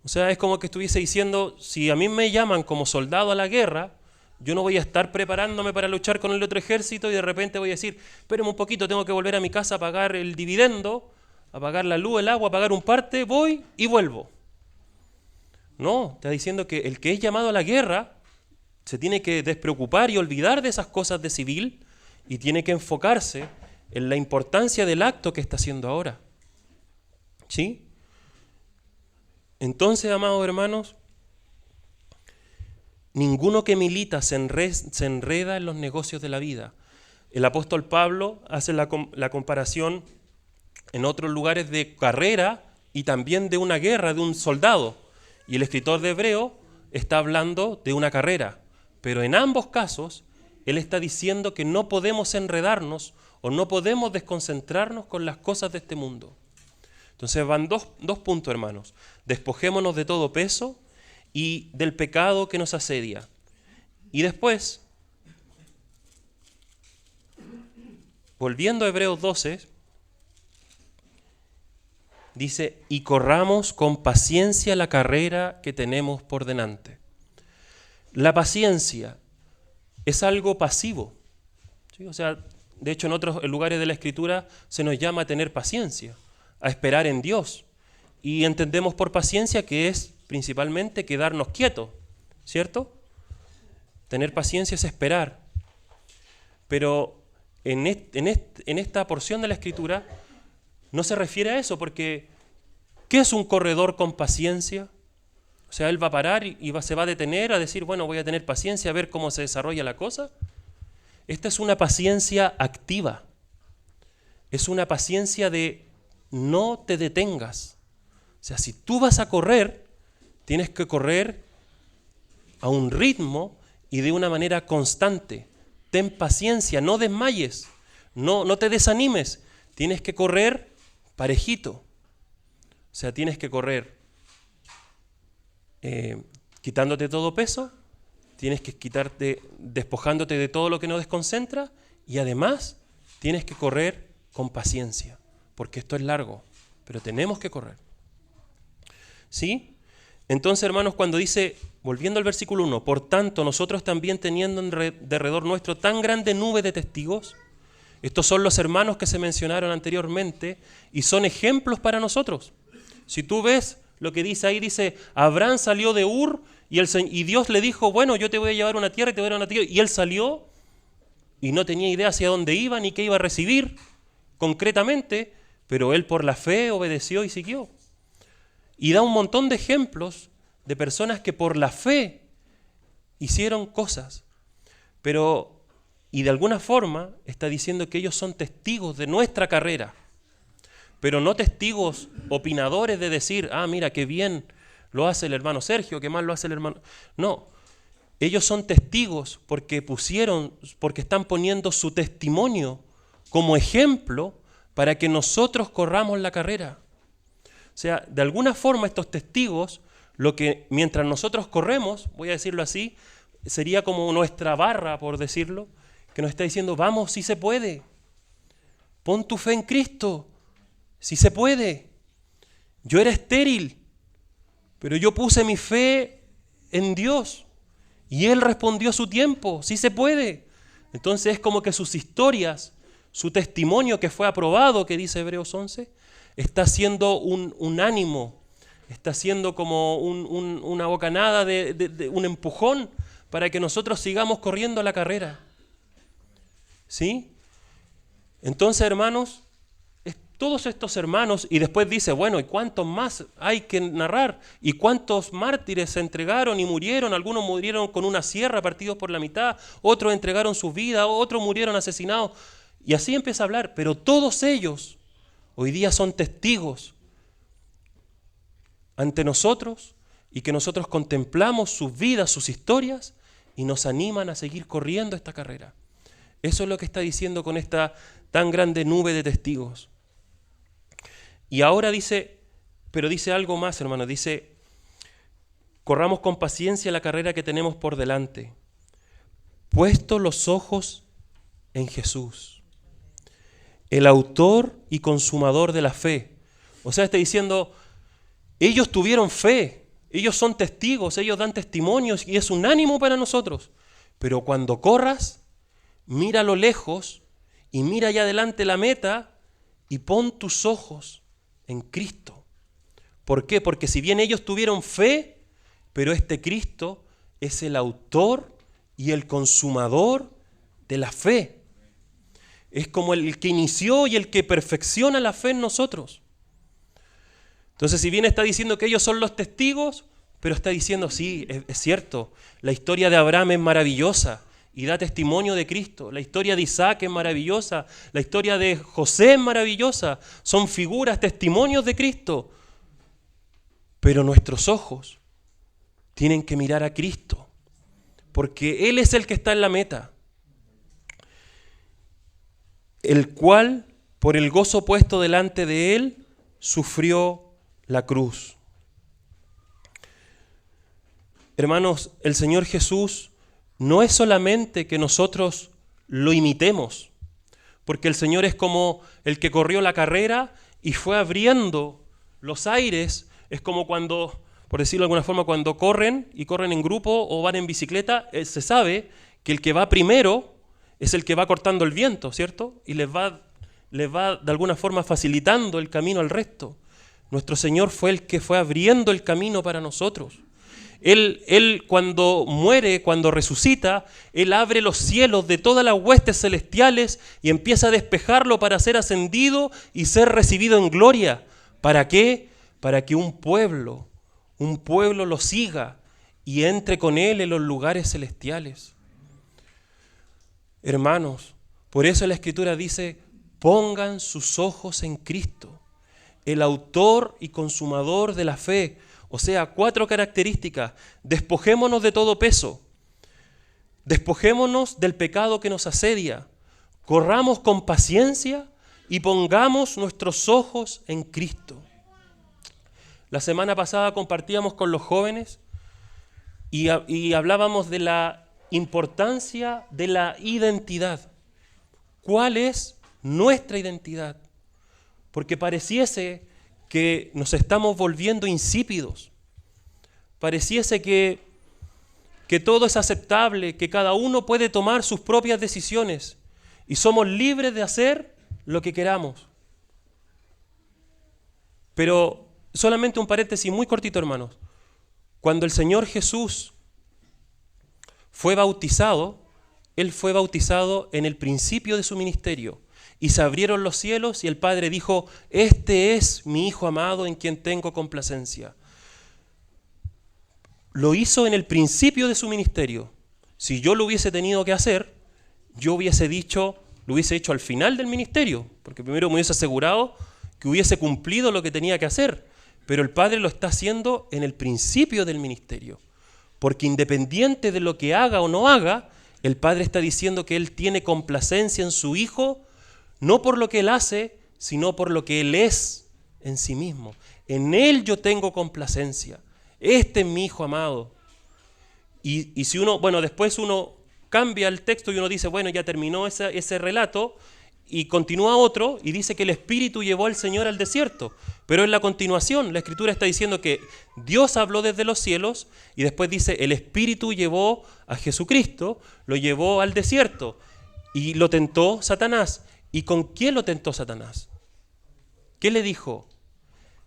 O sea, es como que estuviese diciendo, si a mí me llaman como soldado a la guerra, yo no voy a estar preparándome para luchar con el otro ejército y de repente voy a decir, espérame un poquito, tengo que volver a mi casa a pagar el dividendo, a pagar la luz, el agua, a pagar un parte, voy y vuelvo. No, está diciendo que el que es llamado a la guerra se tiene que despreocupar y olvidar de esas cosas de civil y tiene que enfocarse en la importancia del acto que está haciendo ahora. ¿Sí? Entonces, amados hermanos, ninguno que milita se enreda en los negocios de la vida. El apóstol Pablo hace la comparación en otros lugares de carrera y también de una guerra, de un soldado. Y el escritor de Hebreo está hablando de una carrera. Pero en ambos casos, él está diciendo que no podemos enredarnos o no podemos desconcentrarnos con las cosas de este mundo. Entonces van dos puntos, hermanos. Despojémonos de todo peso y del pecado que nos asedia. Y después, volviendo a Hebreos 12, dice, y corramos con paciencia la carrera que tenemos por delante. La paciencia es algo pasivo, ¿sí? O sea, de hecho en otros lugares de la Escritura se nos llama a tener paciencia, a esperar en Dios. Y entendemos por paciencia que es principalmente quedarnos quietos, ¿cierto? Tener paciencia es esperar. Pero en esta porción de la Escritura no se refiere a eso, porque ¿qué es un corredor con paciencia? O sea, él va a parar y se va a detener a decir, bueno, voy a tener paciencia a ver cómo se desarrolla la cosa. Esta es una paciencia activa. Es una paciencia de no te detengas. O sea, si tú vas a correr, tienes que correr a un ritmo y de una manera constante. Ten paciencia, no desmayes, no te desanimes. Tienes que correr parejito. O sea, tienes que correr quitándote todo peso, tienes que despojándote de todo lo que nos desconcentra y además tienes que correr con paciencia, porque esto es largo, pero tenemos que correr. ¿Sí? Entonces, hermanos, cuando dice, volviendo al versículo 1, por tanto, nosotros también teniendo derredor nuestro tan grande nube de testigos, estos son los hermanos que se mencionaron anteriormente y son ejemplos para nosotros. Si tú ves lo que dice ahí, dice, Abraham salió de Ur y Dios le dijo, bueno, yo te voy a llevar a una tierra y te voy a dar una tierra. Y él salió y no tenía idea hacia dónde iba ni qué iba a recibir concretamente, pero él por la fe obedeció y siguió. Y da un montón de ejemplos de personas que por la fe hicieron cosas, y de alguna forma está diciendo que ellos son testigos de nuestra carrera, pero no testigos opinadores de decir, mira qué bien lo hace el hermano Sergio, qué mal lo hace el hermano. No, ellos son testigos porque están poniendo su testimonio como ejemplo para que nosotros corramos la carrera. O sea, de alguna forma estos testigos, mientras nosotros corremos, voy a decirlo así, sería como nuestra barra, por decirlo, que nos está diciendo, vamos, sí se puede. Pon tu fe en Cristo, sí se puede. Yo era estéril, pero yo puse mi fe en Dios y Él respondió a su tiempo, sí se puede. Entonces es como que sus historias, su testimonio que fue aprobado, que dice Hebreos 11, está siendo un ánimo, está siendo como una bocanada, un empujón para que nosotros sigamos corriendo la carrera. ¿Sí? Entonces, hermanos, todos estos hermanos, y después dice, bueno, ¿y cuántos más hay que narrar? ¿Y cuántos mártires se entregaron y murieron? Algunos murieron con una sierra partidos por la mitad, otros entregaron su vida, otros murieron asesinados. Y así empieza a hablar, pero todos ellos hoy día son testigos ante nosotros y que nosotros contemplamos sus vidas, sus historias y nos animan a seguir corriendo esta carrera. Eso es lo que está diciendo con esta tan grande nube de testigos. Y ahora dice algo más, hermano, dice, corramos con paciencia la carrera que tenemos por delante, puestos los ojos en Jesús, el autor y consumador de la fe. O sea, está diciendo, ellos tuvieron fe, ellos son testigos, ellos dan testimonios y es un ánimo para nosotros. Pero cuando corras, mira a lo lejos y mira allá adelante la meta y pon tus ojos en Cristo. ¿Por qué? Porque si bien ellos tuvieron fe, pero este Cristo es el autor y el consumador de la fe. Es como el que inició y el que perfecciona la fe en nosotros. Entonces, si bien está diciendo que ellos son los testigos, pero está diciendo, sí, es cierto, la historia de Abraham es maravillosa y da testimonio de Cristo. La historia de Isaac es maravillosa, la historia de José es maravillosa. Son figuras, testimonios de Cristo. Pero nuestros ojos tienen que mirar a Cristo, porque Él es el que está en la meta, el cual, por el gozo puesto delante de Él, sufrió la cruz. Hermanos, el Señor Jesús no es solamente que nosotros lo imitemos, porque el Señor es como el que corrió la carrera y fue abriendo los aires. Es como cuando, por decirlo de alguna forma, cuando corren y corren en grupo o van en bicicleta, se sabe que el que va primero es el que va cortando el viento, ¿cierto? Y les va de alguna forma facilitando el camino al resto. Nuestro Señor fue el que fue abriendo el camino para nosotros. Él cuando muere, cuando resucita, Él abre los cielos de todas las huestes celestiales y empieza a despejarlo para ser ascendido y ser recibido en gloria. ¿Para qué? Para que un pueblo lo siga y entre con Él en los lugares celestiales. Hermanos, por eso la Escritura dice, pongan sus ojos en Cristo, el autor y consumador de la fe. O sea, 4 características. Despojémonos de todo peso. Despojémonos del pecado que nos asedia. Corramos con paciencia y pongamos nuestros ojos en Cristo. La semana pasada compartíamos con los jóvenes y hablábamos de la importancia de la identidad. ¿Cuál es nuestra identidad? Porque pareciese que nos estamos volviendo insípidos. Pareciese que todo es aceptable, que cada uno puede tomar sus propias decisiones y somos libres de hacer lo que queramos. Pero solamente un paréntesis muy cortito, hermanos. Cuando el Señor Jesús fue bautizado, Él fue bautizado en el principio de su ministerio. Y se abrieron los cielos y el Padre dijo, este es mi Hijo amado en quien tengo complacencia. Lo hizo en el principio de su ministerio. Si yo lo hubiese tenido que hacer, yo hubiese dicho, lo hubiese hecho al final del ministerio, porque primero me hubiese asegurado que hubiese cumplido lo que tenía que hacer. Pero el Padre lo está haciendo en el principio del ministerio. Porque independiente de lo que haga o no haga, el Padre está diciendo que Él tiene complacencia en su Hijo, no por lo que Él hace, sino por lo que Él es en sí mismo. En Él yo tengo complacencia. Este es mi Hijo amado. Y si uno, después uno cambia el texto y uno dice, ya terminó ese relato, y continúa otro y dice que el Espíritu llevó al Señor al desierto. Pero en la continuación, la Escritura está diciendo que Dios habló desde los cielos y después dice, el Espíritu llevó a Jesucristo, lo llevó al desierto y lo tentó Satanás. ¿Y con quién lo tentó Satanás? ¿Qué le dijo?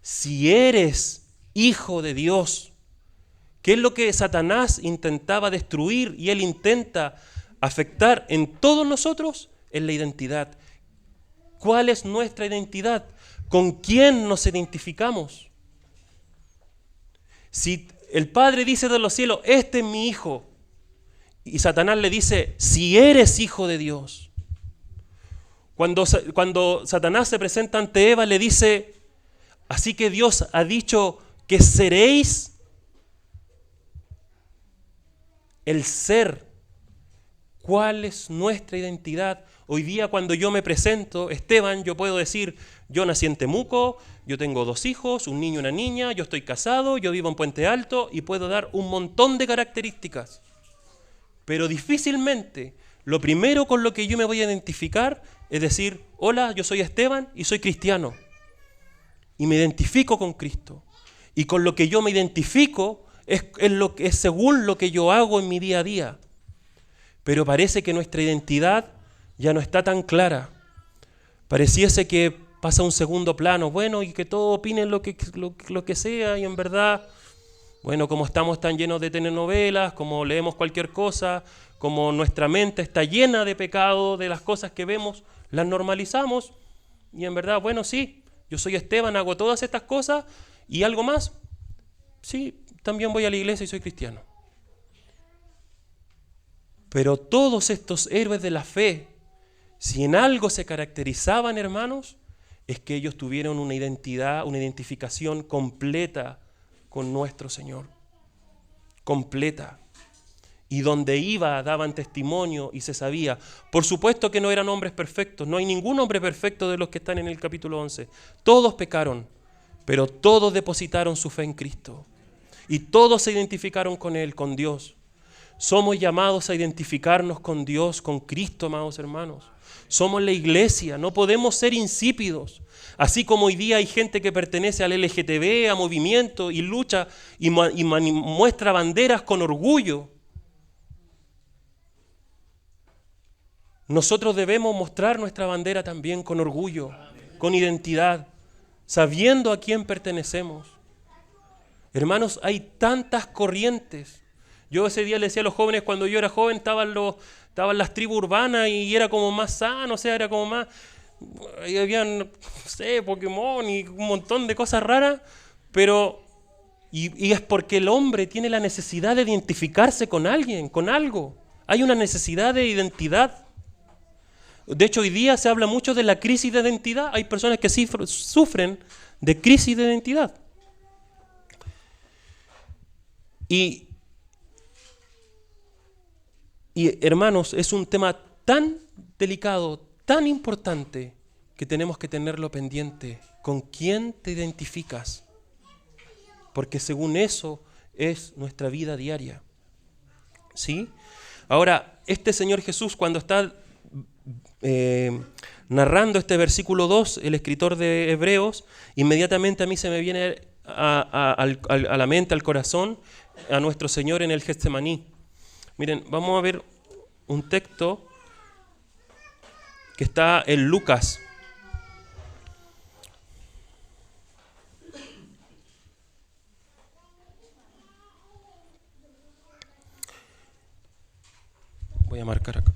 Si eres hijo de Dios. ¿Qué es lo que Satanás intentaba destruir y él intenta afectar en todos nosotros? Es la identidad. ¿Cuál es nuestra identidad? ¿Con quién nos identificamos? Si el Padre dice de los cielos, este es mi Hijo, y Satanás le dice, si eres hijo de Dios. Cuando Satanás se presenta ante Eva, le dice, así que Dios ha dicho que seréis el ser. ¿Cuál es nuestra identidad? Hoy día cuando yo me presento, Esteban, yo puedo decir, yo nací en Temuco, yo tengo 2 hijos, un niño y una niña, yo estoy casado, yo vivo en Puente Alto y puedo dar un montón de características. Pero difícilmente, lo primero con lo que yo me voy a identificar es decir, hola, yo soy Esteban y soy cristiano. Y me identifico con Cristo. Y con lo que yo me identifico es según lo que yo hago en mi día a día. Pero parece que nuestra identidad ya no está tan clara. Pareciese que pasa a un segundo plano, y que todos opinen lo que sea, y en verdad Bueno, como estamos tan llenos de telenovelas, como leemos cualquier cosa, como nuestra mente está llena de pecado, de las cosas que vemos, las normalizamos. Y en verdad, bueno, sí, yo soy Esteban, hago todas estas cosas y algo más. Sí, también voy a la iglesia y soy cristiano. Pero todos estos héroes de la fe, si en algo se caracterizaban, hermanos, es que ellos tuvieron una identidad, una identificación completa con nuestro Señor. Completa. Y donde iba daban testimonio y se sabía. Por supuesto que no eran hombres perfectos. No hay ningún hombre perfecto de los que están en el capítulo 11. Todos pecaron, pero todos depositaron su fe en Cristo. Y todos se identificaron con Él, con Dios. Somos llamados a identificarnos con Dios, con Cristo, amados hermanos. Somos la iglesia, no podemos ser insípidos. Así como hoy día hay gente que pertenece al LGTB, a movimiento y lucha y muestra banderas con orgullo. Nosotros debemos mostrar nuestra bandera también con orgullo, con identidad, sabiendo a quién pertenecemos. Hermanos, hay tantas corrientes. Yo ese día le decía a los jóvenes, cuando yo era joven estaban las tribus urbanas y era como más sano, o sea, era como más... Ahí habían, no sé, Pokémon y un montón de cosas raras, pero... Y es porque el hombre tiene la necesidad de identificarse con alguien, con algo. Hay una necesidad de identidad. De hecho, hoy día se habla mucho de la crisis de identidad. Hay personas que sí sufren de crisis de identidad. Y hermanos, es un tema tan delicado, tan importante, que tenemos que tenerlo pendiente. ¿Con quién te identificas? Porque según eso es nuestra vida diaria. ¿Sí? Ahora, este Señor Jesús, cuando está narrando este versículo 2, el escritor de Hebreos, inmediatamente a mí se me viene a la mente, al corazón, a nuestro Señor en el Getsemaní. Miren, vamos a ver un texto que está en Lucas. Voy a marcar acá.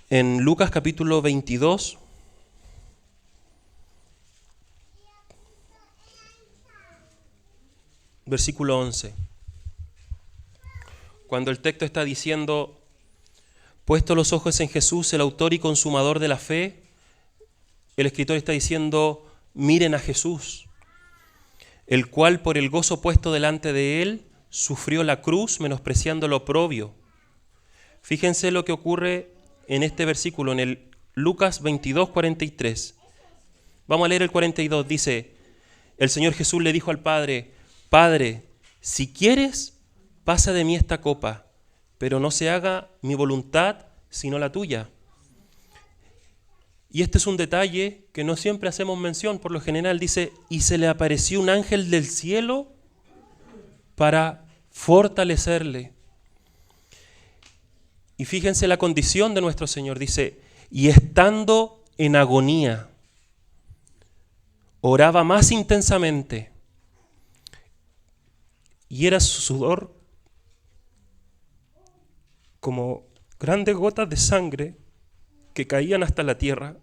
En Lucas capítulo 22, versículo 11, cuando el texto está diciendo, puesto los ojos en Jesús, el autor y consumador de la fe, el escritor está diciendo, miren a Jesús, el cual por el gozo puesto delante de él, sufrió la cruz, menospreciando lo oprobio. Fíjense lo que ocurre en este versículo, en el Lucas 22, 43. Vamos a leer el 42, dice, el Señor Jesús le dijo al Padre, Padre, si quieres, pasa de mí esta copa, pero no se haga mi voluntad, sino la tuya. Y este es un detalle que no siempre hacemos mención, por lo general dice, y se le apareció un ángel del cielo para fortalecerle. Y fíjense la condición de nuestro Señor, dice, y estando en agonía, oraba más intensamente, y era su sudor como grandes gotas de sangre que caían hasta la tierra.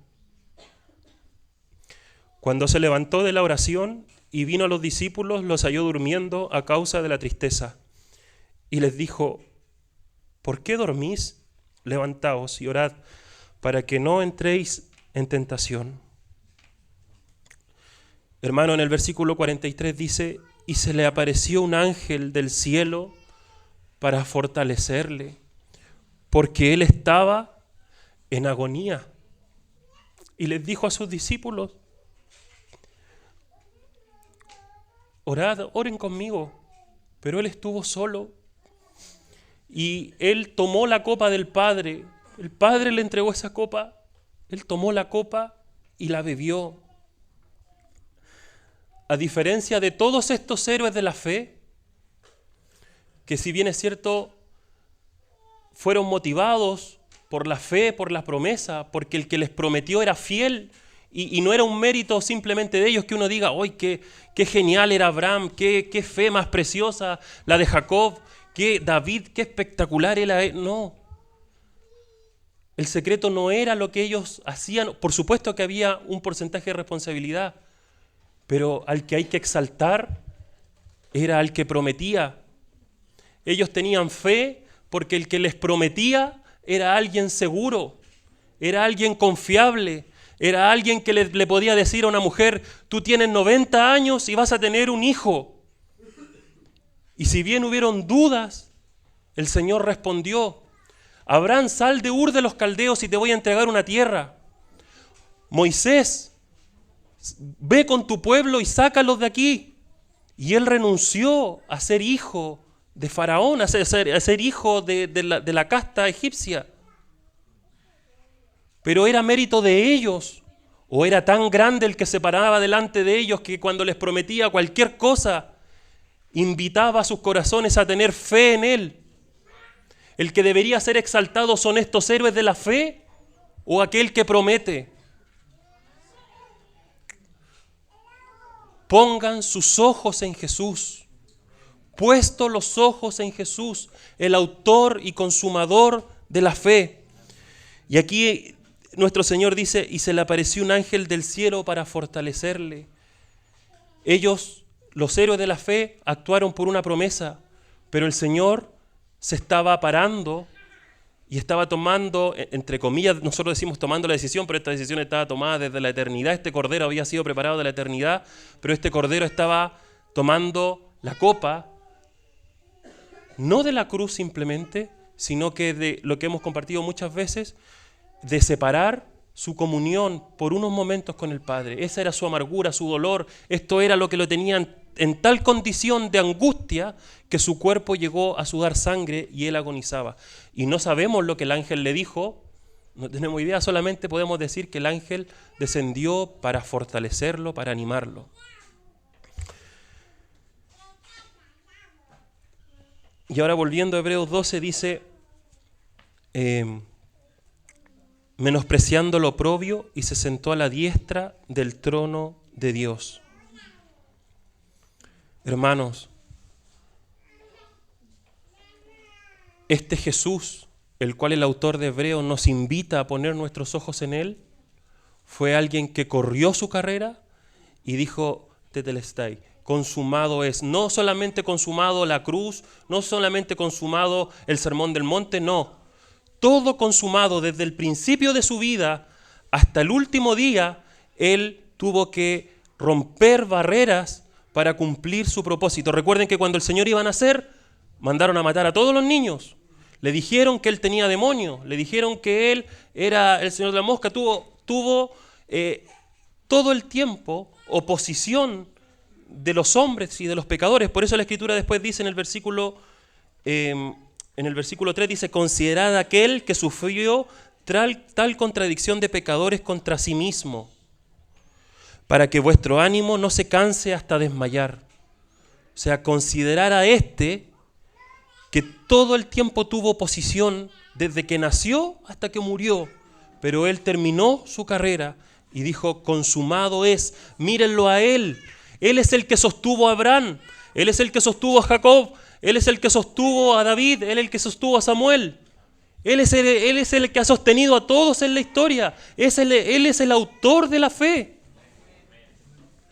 Cuando se levantó de la oración y vino a los discípulos, los halló durmiendo a causa de la tristeza. Y les dijo, ¿por qué dormís? Levantaos y orad para que no entréis en tentación. Hermano, en el versículo 43 dice, y se le apareció un ángel del cielo para fortalecerle, porque él estaba en agonía. Y les dijo a sus discípulos, orad, oren conmigo. Pero él estuvo solo y él tomó la copa del Padre. El Padre le entregó esa copa, él tomó la copa y la bebió. A diferencia de todos estos héroes de la fe, que si bien es cierto, fueron motivados por la fe, por la promesa, porque el que les prometió era fiel y no era un mérito simplemente de ellos que uno diga, ¡ay, qué genial era Abraham, qué fe más preciosa la de Jacob, qué David, qué espectacular era! No. El secreto no era lo que ellos hacían. Por supuesto que había un porcentaje de responsabilidad, pero al que hay que exaltar era al que prometía. Ellos tenían fe porque el que les prometía era alguien seguro, era alguien confiable, era alguien que le podía decir a una mujer, tú tienes 90 años y vas a tener un hijo. Y si bien hubieron dudas, el Señor respondió, Abraham, sal de Ur de los Caldeos y te voy a entregar una tierra. Moisés, ve con tu pueblo y sácalos de aquí. Y él renunció a ser hijo de Faraón, a ser hijo de la casta egipcia. Pero era mérito de ellos, o era tan grande el que se paraba delante de ellos que cuando les prometía cualquier cosa, invitaba a sus corazones a tener fe en él. ¿El que debería ser exaltado son estos héroes de la fe o aquel que promete? Pongan sus ojos en Jesús. Puesto los ojos en Jesús, el autor y consumador de la fe. Y aquí nuestro Señor dice, y se le apareció un ángel del cielo para fortalecerle. Ellos, los héroes de la fe, actuaron por una promesa, pero el Señor se estaba parando y estaba tomando, entre comillas, nosotros decimos tomando la decisión, pero esta decisión estaba tomada desde la eternidad. Este cordero había sido preparado de la eternidad, pero este cordero estaba tomando la copa, no de la cruz simplemente, sino que de lo que hemos compartido muchas veces, de separar su comunión por unos momentos con el Padre. Esa era su amargura, su dolor. Esto era lo que lo tenían en tal condición de angustia que su cuerpo llegó a sudar sangre y él agonizaba. Y no sabemos lo que el ángel le dijo, no tenemos idea, solamente podemos decir que el ángel descendió para fortalecerlo, para animarlo. Y ahora volviendo a Hebreos 12 dice, menospreciando lo oprobio y se sentó a la diestra del trono de Dios. Hermanos, este Jesús, el cual el autor de Hebreos nos invita a poner nuestros ojos en él, fue alguien que corrió su carrera y dijo, tetelestai, consumado es. No solamente consumado la cruz, no solamente consumado el sermón del monte, no. Todo consumado desde el principio de su vida hasta el último día, él tuvo que romper barreras para cumplir su propósito. Recuerden que cuando el Señor iba a nacer, mandaron a matar a todos los niños. Le dijeron que él tenía demonio, le dijeron que él era el Señor de la mosca. Tuvo todo el tiempo oposición de los hombres y de los pecadores. Por eso la Escritura después dice en el versículo 3, dice, considerad aquel que sufrió tal contradicción de pecadores contra sí mismo, para que vuestro ánimo no se canse hasta desmayar. O sea, considerar a este que todo el tiempo tuvo oposición desde que nació hasta que murió, pero él terminó su carrera y dijo, consumado es. Mírenlo a él. Él es el que sostuvo a Abraham, él es el que sostuvo a Jacob, él es el que sostuvo a David, él es el que sostuvo a Samuel. Él es el que ha sostenido a todos en la historia. Él es el autor de la fe.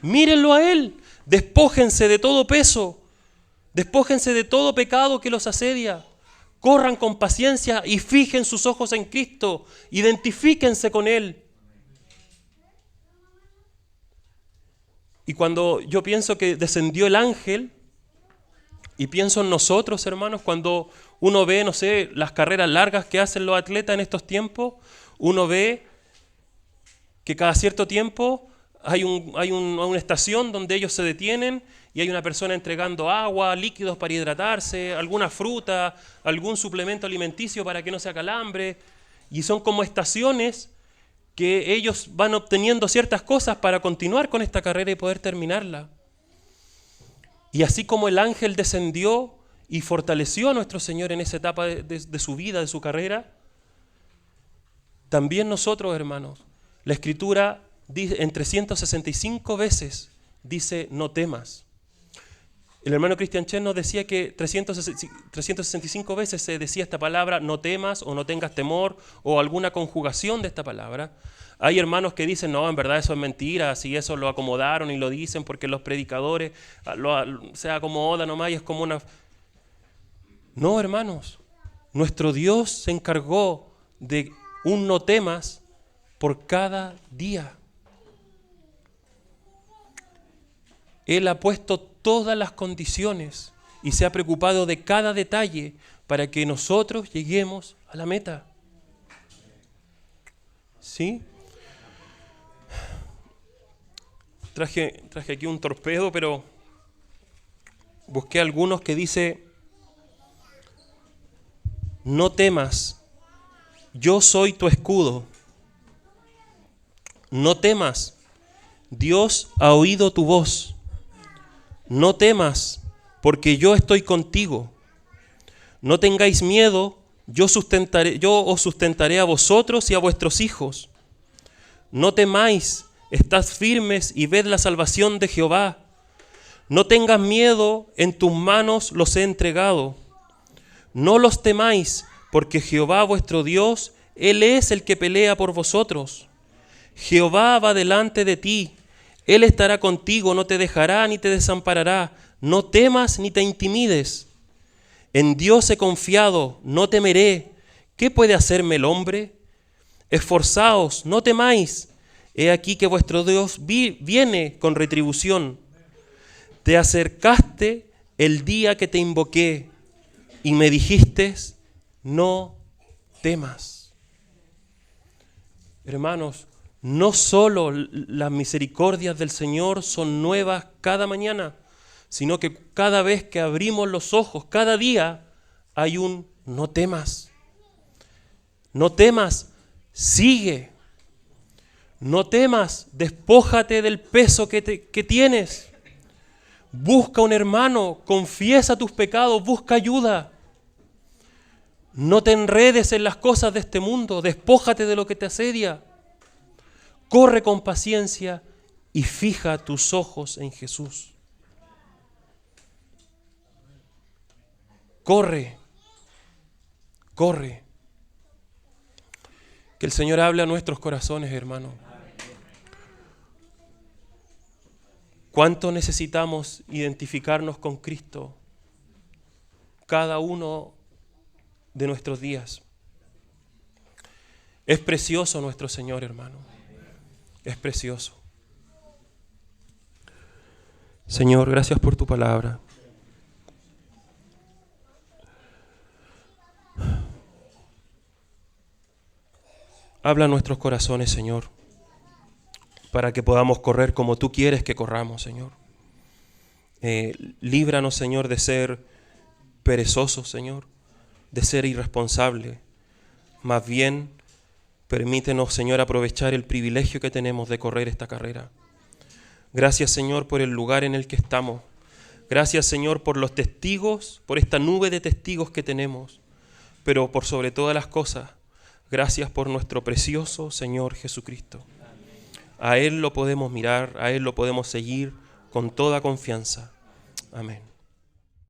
Mírenlo a él. Despójense de todo peso. Despójense de todo pecado que los asedia. Corran con paciencia y fijen sus ojos en Cristo. Identifíquense con él. Y cuando yo pienso que descendió el ángel, y pienso en nosotros, hermanos, cuando uno ve, no sé, las carreras largas que hacen los atletas en estos tiempos, uno ve que cada cierto tiempo hay una estación donde ellos se detienen y hay una persona entregando agua, líquidos para hidratarse, alguna fruta, algún suplemento alimenticio para que no se acalambre. Y son como estaciones que ellos van obteniendo ciertas cosas para continuar con esta carrera y poder terminarla. Y así como el ángel descendió y fortaleció a nuestro Señor en esa etapa de su vida, de su carrera, también nosotros, hermanos, la Escritura dice, en 365 veces dice no temas. El hermano Christian Chen nos decía que 365 veces se decía esta palabra no temas o no tengas temor o alguna conjugación de esta palabra. Hay hermanos que dicen, no, en verdad eso es mentira, si eso lo acomodaron y lo dicen porque los predicadores se acomodan nomás y es como una... No, hermanos, nuestro Dios se encargó de un no temas por cada día. Él ha puesto todas las condiciones y se ha preocupado de cada detalle para que nosotros lleguemos a la meta. ¿Sí? Traje aquí un torpedo, pero busqué algunos que dice: no temas, yo soy tu escudo. No temas, Dios ha oído tu voz. No temas, porque yo estoy contigo. No tengáis miedo, yo os sustentaré a vosotros y a vuestros hijos. No temáis, estad firmes y ved la salvación de Jehová. No tengas miedo, en tus manos los he entregado. No los temáis, porque Jehová vuestro Dios, Él es el que pelea por vosotros. Jehová va delante de ti, Él estará contigo, no te dejará ni te desamparará. No temas ni te intimides. En Dios he confiado, no temeré. ¿Qué puede hacerme el hombre? Esforzaos, no temáis. He aquí que vuestro Dios viene con retribución. Te acercaste el día que te invoqué y me dijiste, no temas. Hermanos, no solo las misericordias del Señor son nuevas cada mañana, sino que cada vez que abrimos los ojos, cada día, hay un no temas. No temas, sigue. No temas, despójate del peso que tienes. Busca un hermano, confiesa tus pecados, busca ayuda. No te enredes en las cosas de este mundo, despójate de lo que te asedia. Corre con paciencia y fija tus ojos en Jesús. Corre, corre. Que el Señor hable a nuestros corazones, hermano. ¿Cuánto necesitamos identificarnos con Cristo cada uno de nuestros días? Es precioso nuestro Señor, hermano. Es precioso. Señor, gracias por tu palabra. Habla a nuestros corazones, Señor, para que podamos correr como tú quieres que corramos, Señor. Líbranos, Señor, de ser perezosos, Señor, de ser irresponsables. Más bien, permítenos, Señor, aprovechar el privilegio que tenemos de correr esta carrera. Gracias, Señor, por el lugar en el que estamos. Gracias, Señor, por los testigos, por esta nube de testigos que tenemos. Pero por sobre todas las cosas, gracias por nuestro precioso Señor Jesucristo. A Él lo podemos mirar, a Él lo podemos seguir con toda confianza. Amén.